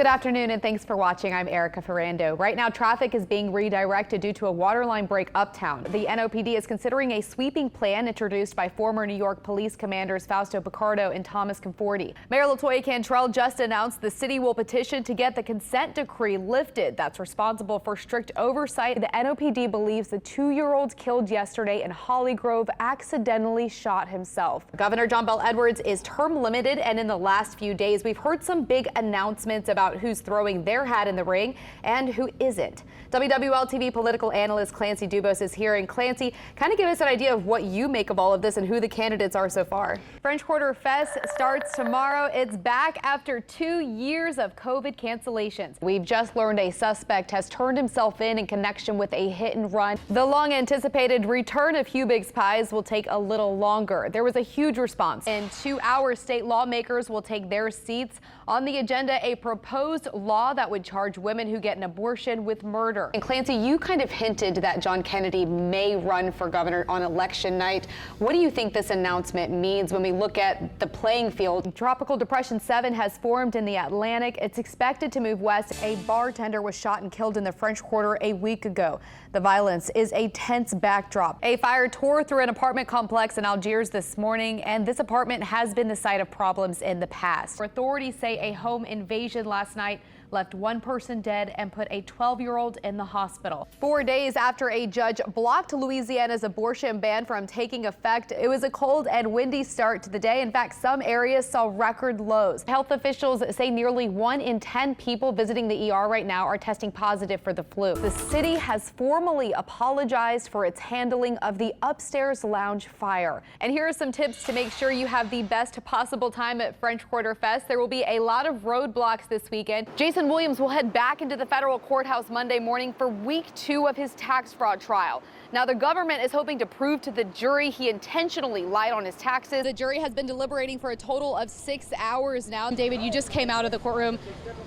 Good afternoon and thanks for watching. I'm Erika Ferrando. Right now, traffic is being redirected due to a water line break uptown. The NOPD is considering a sweeping plan introduced by former New York police commanders Fausto Picardo and Thomas Conforti. Mayor LaToya Cantrell just announced the city will petition to get the consent decree lifted that's responsible for strict oversight. The NOPD believes the 2-year-old killed yesterday in Holly Grove accidentally shot himself. Governor John Bel Edwards is term limited, and in the last few days, we've heard some big announcements about who's throwing their hat in the ring and who isn't. WWL-TV political analyst Clancy Dubose is here. And Clancy, kind of give us an idea of what you make of all of this and who the candidates are so far. French Quarter Fest starts tomorrow. It's back after 2 years of COVID cancellations. We've just learned a suspect has turned himself in connection with a hit and run. The long anticipated return of Hugh Biggs Pies will take a little longer. There was a huge response. In 2 hours, state lawmakers will take their seats. On the agenda, a proposed law that would charge women who get an abortion with murder. And Clancy, you kind of hinted that John Kennedy may run for governor on election night. What do you think this announcement means when we look at the playing field? Tropical Depression 7 has formed in the Atlantic. It's expected to move west. A bartender was shot and killed in the French Quarter a week ago. The violence is a tense backdrop. A fire tore through an apartment complex in Algiers this morning, and this apartment has been the site of problems in the past. Authorities say a home invasion last night left one person dead and put a 12-year-old in the hospital. 4 days after a judge blocked Louisiana's abortion ban from taking effect, it was a cold and windy start to the day. In fact, some areas saw record lows. Health officials say nearly 1 in 10 people visiting the ER right now are testing positive for the flu. The city has formally apologized for its handling of the upstairs lounge fire. And here are some tips to make sure you have the best possible time at French Quarter Fest. There will be a lot of roadblocks this weekend. Jason Williams will head back into the federal courthouse Monday morning for week 2 of his tax fraud trial. Now, the government is hoping to prove to the jury he intentionally lied on his taxes. The jury has been deliberating for a total of 6 hours now. David, you just came out of the courtroom.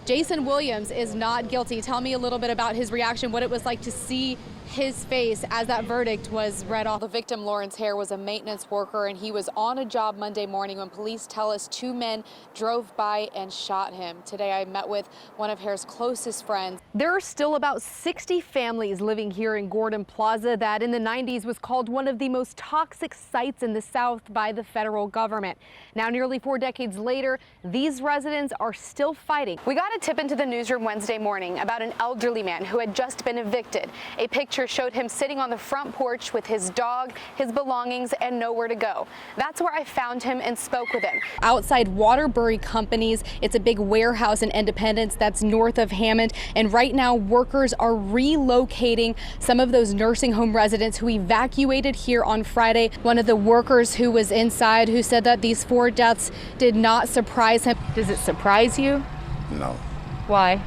Jason Williams is not guilty. Tell me a little bit about his reaction, what it was like to see his face as that verdict was read off. The victim, Lawrence Hare, was a maintenance worker, and he was on a job Monday morning when police tell us 2 men drove by and shot him. Today, I met with one of Hare's closest friends. There are still about 60 families living here in Gordon Plaza that in the 90s was called one of the most toxic sites in the South by the federal government. Now, nearly 4 decades later, these residents are still fighting. We got a tip into the newsroom Wednesday morning about an elderly man who had just been evicted. A picture showed him sitting on the front porch with his dog, his belongings, and nowhere to go. That's where I found him and spoke with him. Outside Waterbury Companies, it's a big warehouse in Independence that's north of Hammond, and right now workers are relocating some of those nursing home residents who evacuated here on Friday. One of the workers who was inside who said that these 4 deaths did not surprise him. Does it surprise you? No. Why?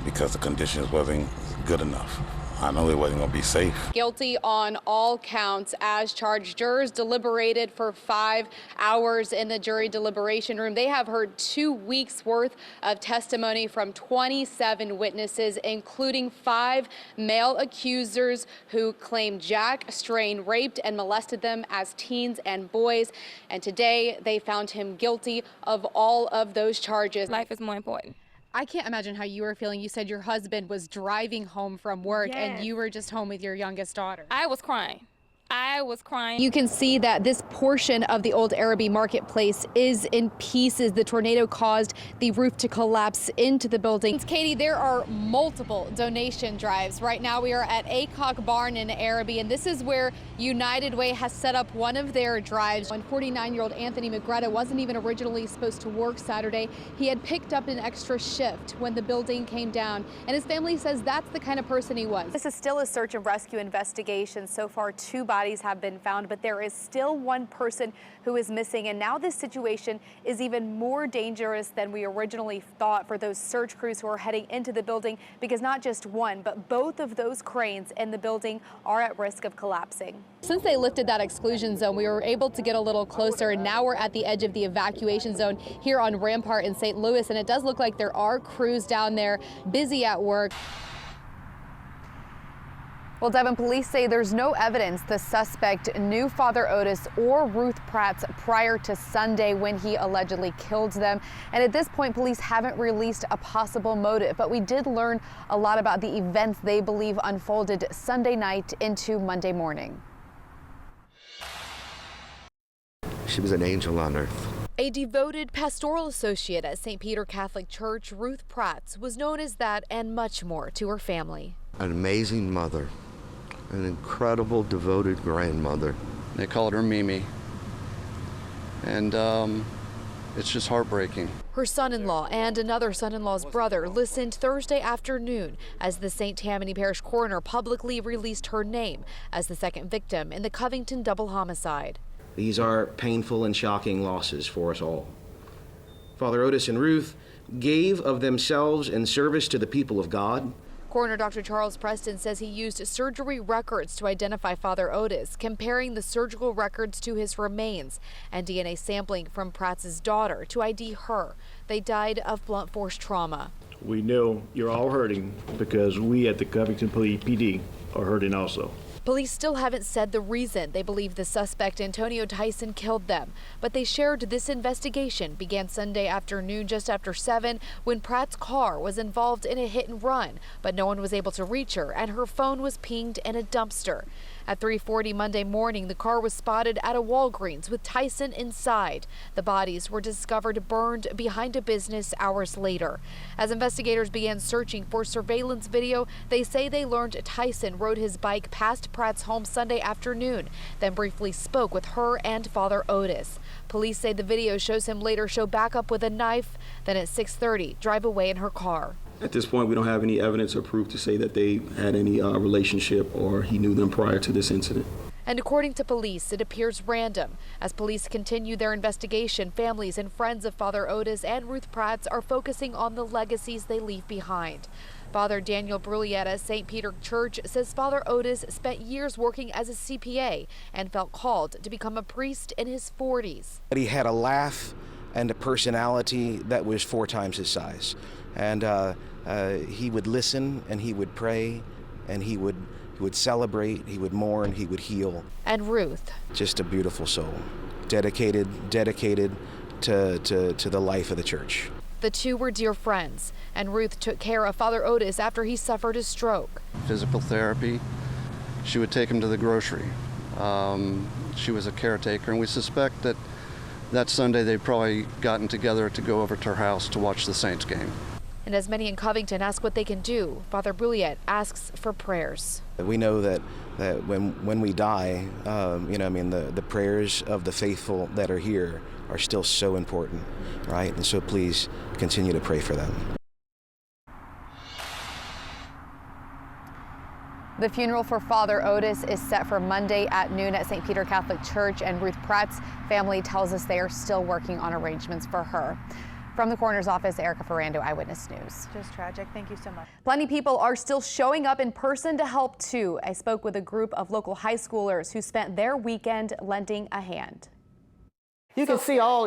Because the conditions wasn't good enough. I know it wasn't going to be safe. Guilty on all counts as charged. Jurors deliberated for 5 hours in the jury deliberation room. They have heard 2 weeks worth of testimony from 27 witnesses, including 5 male accusers who claim Jack Strain raped and molested them as teens and boys. And today they found him guilty of all of those charges. Life is more important. I can't imagine how you were feeling. You said your husband was driving home from work. Yes. And you were just home with your youngest daughter. I was crying. You can see that this portion of the old Araby marketplace is in pieces. The tornado caused the roof to collapse into the building. Katie, there are multiple donation drives. Right now we are at Acock Barn in Araby, and this is where United Way has set up one of their drives. When 49-year-old Anthony McGretta wasn't even originally supposed to work Saturday, he had picked up an extra shift when the building came down, and his family says that's the kind of person he was. This is still a search and rescue investigation. So far, 2 bodies have been found, but there is still 1 person who is missing. And now this situation is even more dangerous than we originally thought for those search crews who are heading into the building, because not just one, but both of those cranes in the building are at risk of collapsing. Since they lifted that exclusion zone, we were able to get a little closer, and now we're at the edge of the evacuation zone here on Rampart in St. Louis, and it does look like there are crews down there busy at work. Well, Devin, police say there's no evidence the suspect knew Father Otis or Ruth Pratt prior to Sunday when he allegedly killed them. And at this point, police haven't released a possible motive, but we did learn a lot about the events they believe unfolded Sunday night into Monday morning. She was an angel on earth. A devoted pastoral associate at St. Peter Catholic Church, Ruth Pratt was known as that and much more to her family. An amazing mother, an incredible, devoted grandmother. They called her Mimi, and it's just heartbreaking. Her son-in-law and another son-in-law's brother listened Thursday afternoon as the St. Tammany Parish coroner publicly released her name as the second victim in the Covington double homicide. These are painful and shocking losses for us all. Father Otis and Ruth gave of themselves in service to the people of God. Coroner Dr. Charles Preston says he used surgery records to identify Father Otis, comparing the surgical records to his remains and DNA sampling from Pratt's daughter to ID her. They died of blunt force trauma. We know you're all hurting because we at the Covington PD are hurting also. Police still haven't said the reason they believe the suspect Antonio Tyson killed them, but they shared this investigation began Sunday afternoon just after 7 when Pratt's car was involved in a hit and run, but no one was able to reach her and her phone was pinged in a dumpster. At 3:40 Monday morning, the car was spotted at a Walgreens with Tyson inside. The bodies were discovered burned behind a business hours later. As investigators began searching for surveillance video, they say they learned Tyson rode his bike past Pratt's home Sunday afternoon, then briefly spoke with her and Father Otis. Police say the video shows him later show back up with a knife, then at 6:30 drive away in her car. At this point, we don't have any evidence or proof to say that they had any relationship or he knew them prior to this incident. And according to police, it appears random. As police continue their investigation, families and friends of Father Otis and Ruth Pratt are focusing on the legacies they leave behind. Father Daniel Bruliette at St. Peter Church says Father Otis spent years working as a CPA and felt called to become a priest in his 40s. He had a laugh and a personality that was 4 times his size. And he would listen and he would pray and he would celebrate, he would mourn, he would heal. And Ruth. Just a beautiful soul, dedicated to the life of the church. The two were dear friends, and Ruth took care of Father Otis after he suffered a stroke. Physical therapy. She would take him to the grocery. She was a caretaker, and we suspect that Sunday they'd probably gotten together to go over to her house to watch the Saints game. And as many in Covington ask what they can do, Father Bruliette asks for prayers. We know that when we die, the prayers of the faithful that are here are still so important, right? And so please continue to pray for them. The funeral for Father Otis is set for Monday at noon at St. Peter Catholic Church, and Ruth Pratt's family tells us they are still working on arrangements for her. From the coroner's office, Erika Ferrando, Eyewitness News. Just tragic. Thank you so much. Plenty of people are still showing up in person to help too. I spoke with a group of local high schoolers who spent their weekend lending a hand. You can see all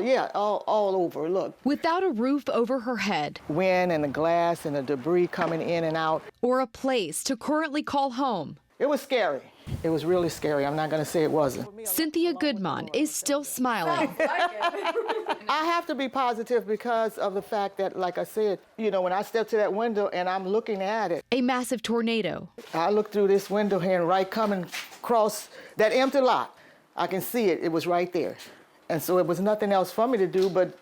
over, look. Without a roof over her head. Wind and the glass and the debris coming in and out. Or a place to currently call home. It was scary. It was really scary. I'm not going to say it wasn't. Cynthia Goodman is still smiling. I have to be positive because of the fact that, like I said, when I step to that window and I'm looking at it. A massive tornado. I look through this window here and right coming across that empty lot. I can see it. It was right there. And so it was nothing else for me to do but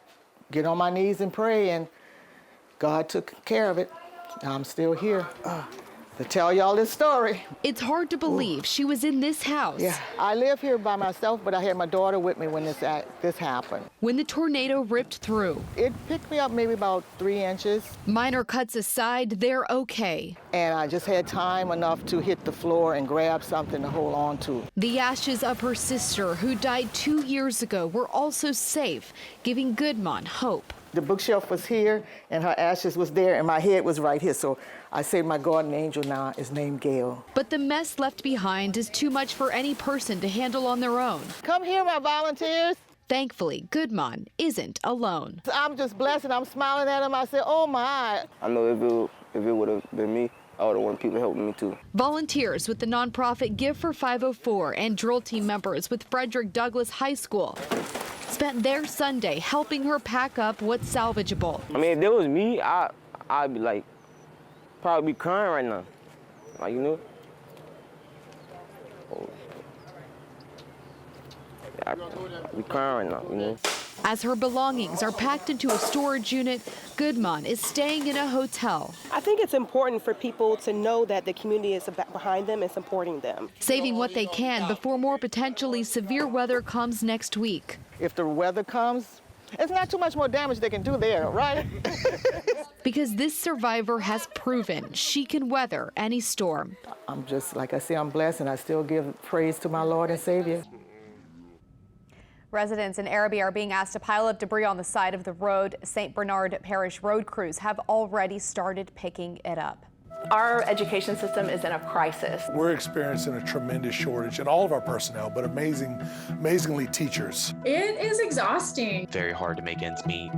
get on my knees and pray, and God took care of it. I'm still here to tell y'all this story. It's hard to believe she was in this house. Yeah, I live here by myself, but I had my daughter with me when this happened. When the tornado ripped through. It picked me up maybe about 3 inches. Minor cuts aside, they're okay. And I just had time enough to hit the floor and grab something to hold on to. The ashes of her sister, who died 2 years ago, were also safe, giving Goodman hope. The bookshelf was here, and her ashes was there, and my head was right here. So I say my guardian angel now is named Gail. But the mess left behind is too much for any person to handle on their own. Come here, my volunteers. Thankfully, Goodman isn't alone. I'm just blessed, and I'm smiling at him. I say, oh, my. I know if it would have been me, I would want people helping me too. Volunteers with the nonprofit Give for 504 and drill team members with Frederick Douglass High School spent their Sunday helping her pack up what's salvageable. I mean, if there was me, I'd be like, probably be crying right now. Like, you know? I'd be crying right now, you know? As her belongings are packed into a storage unit, Goodman is staying in a hotel. I think it's important for people to know that the community is behind them and supporting them. Saving what they can before more potentially severe weather comes next week. If the weather comes, it's not too much more damage they can do there, right? Because this survivor has proven she can weather any storm. I'm just, like I say, I'm blessed, and I still give praise to my Lord and Savior. Residents in Arabi are being asked to pile up debris on the side of the road. St. Bernard Parish road crews have already started picking it up. Our education system is in a crisis. We're experiencing a tremendous shortage in all of our personnel, but amazingly teachers. It is exhausting. Very hard to make ends meet.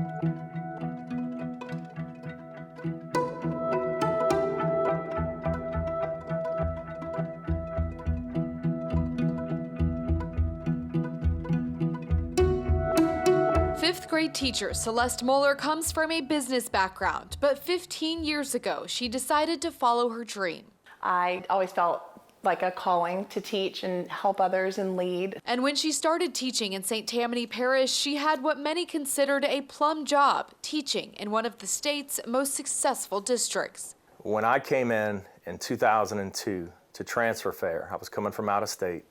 Fifth grade teacher Celeste Mueller comes from a business background, but 15 years ago, she decided to follow her dream. I always felt like a calling to teach and help others and lead. And when she started teaching in St. Tammany Parish, she had what many considered a plum job, teaching in one of the state's most successful districts. When I came in 2002 to transfer fair, I was coming from out of state,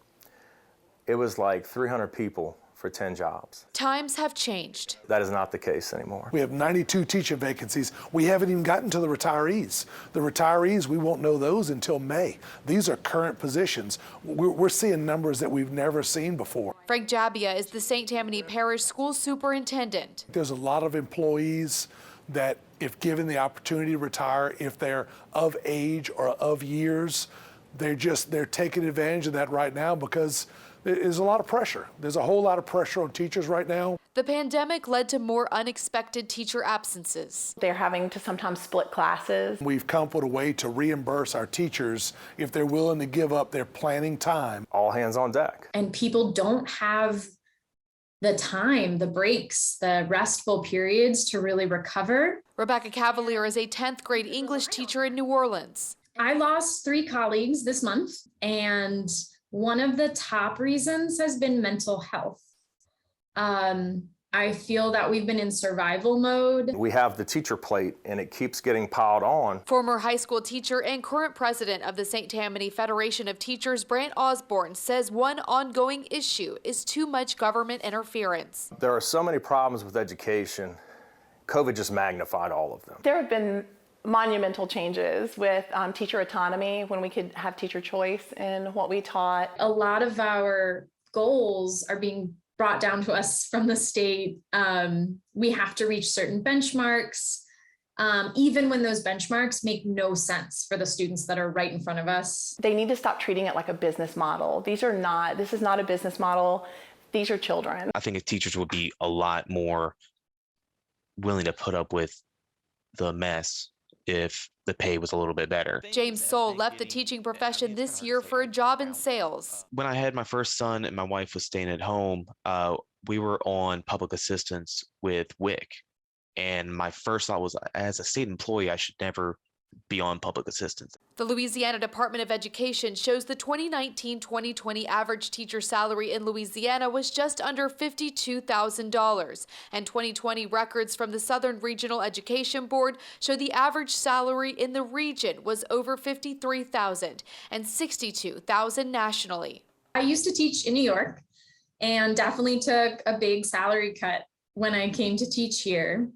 it was like 300 people for 10 jobs. Times have changed. That is not the case anymore. We have 92 teacher vacancies. We haven't even gotten to the retirees. The retirees, we won't know those until May. These are current positions. We're seeing numbers that we've never seen before. Frank Jabia is the St. Tammany Parish School Superintendent. There's a lot of employees that, if given the opportunity to retire, if they're of age or of years, they're taking advantage of that right now because there's a lot of pressure. There's a whole lot of pressure on teachers right now. The pandemic led to more unexpected teacher absences. They're having to sometimes split classes. We've come up with a way to reimburse our teachers if they're willing to give up their planning time. All hands on deck. And people don't have the time, the breaks, the restful periods to really recover. Rebecca Cavalier is a 10th grade English teacher in New Orleans. I lost 3 colleagues this month, and one of the top reasons has been mental health. I feel that we've been in survival mode. We have the teacher plate and it keeps getting piled on. Former high school teacher and current president of the St. Tammany Federation of Teachers, Brant Osborne, says one ongoing issue is too much government interference. There are so many problems with education. COVID just magnified all of them. There have been monumental changes with teacher autonomy, when we could have teacher choice in what we taught. A lot of our goals are being brought down to us from the state. We have to reach certain benchmarks, even when those benchmarks make no sense for the students that are right in front of us. They need to stop treating it like a business model. This is not a business model. These are children. I think teachers would be a lot more willing to put up with the mess if the pay was a little bit better. James Soul left the teaching profession this year for a job in sales. When I had my first son and my wife was staying at home, we were on public assistance with WIC. And my first thought was, as a state employee, I should never be on public assistance. The Louisiana Department of Education shows the 2019-2020 average teacher salary in Louisiana was just under $52,000, and 2020 records from the Southern Regional Education Board show the average salary in the region was over $53,000 and $62,000 nationally. I used to teach in New York and definitely took a big salary cut when I came to teach here.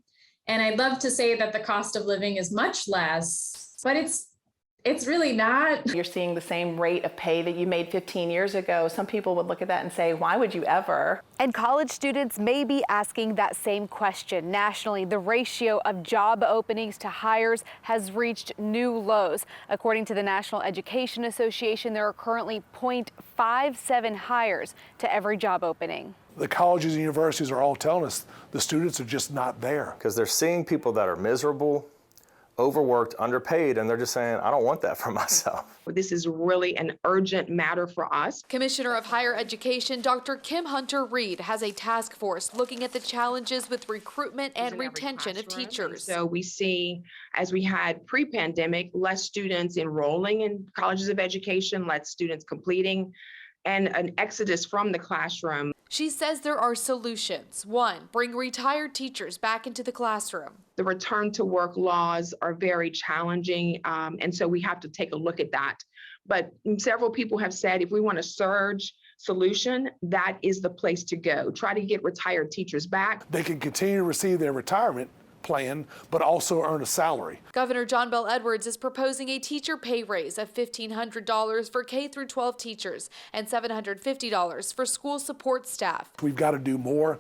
And I'd love to say that the cost of living is much less, but it's really not. You're seeing the same rate of pay that you made 15 years ago. Some people would look at that and say, why would you ever? And college students may be asking that same question. Nationally, the ratio of job openings to hires has reached new lows. According to the National Education Association, there are currently 0.57 hires to every job opening. The colleges and universities are all telling us the students are just not there. Because they're seeing people that are miserable, overworked, underpaid, and they're just saying, I don't want that for myself. This is really an urgent matter for us. Commissioner of Higher Education Dr. Kim Hunter-Reid has a task force looking at the challenges with recruitment and retention of teachers. So we see, as we had pre-pandemic, less students enrolling in colleges of education, less students completing, and an exodus from the classroom. She says there are solutions. One, bring retired teachers back into the classroom. The return to work laws are very challenging, and so we have to take a look at that. But several people have said if we want a surge solution, that is the place to go. Try to get retired teachers back. They can continue to receive their retirement plan, but also earn a salary. Governor John Bel Edwards is proposing a teacher pay raise of $1,500 for K-12 teachers and $750 for school support staff. We've got to do more.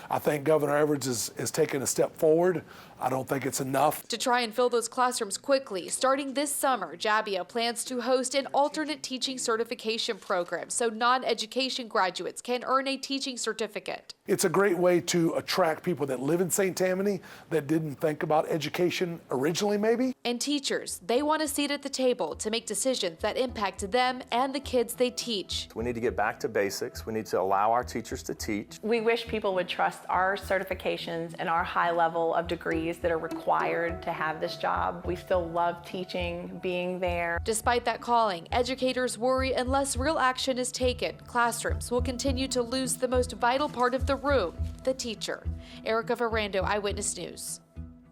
I think Governor Edwards is taking a step forward. I don't think it's enough. To try and fill those classrooms quickly, starting this summer, Jabbia plans to host an alternate teaching certification program so non-education graduates can earn a teaching certificate. It's a great way to attract people that live in St. Tammany that didn't think about education originally, maybe. And teachers, they want a seat at the table to make decisions that impact them and the kids they teach. We need to get back to basics. We need to allow our teachers to teach. We wish people would trust our certifications and our high level of degrees that are required to have this job. We still love teaching, being there. Despite that calling, educators worry unless real action is taken, classrooms will continue to lose the most vital part of the room, the teacher. Erika Ferrando, Eyewitness News.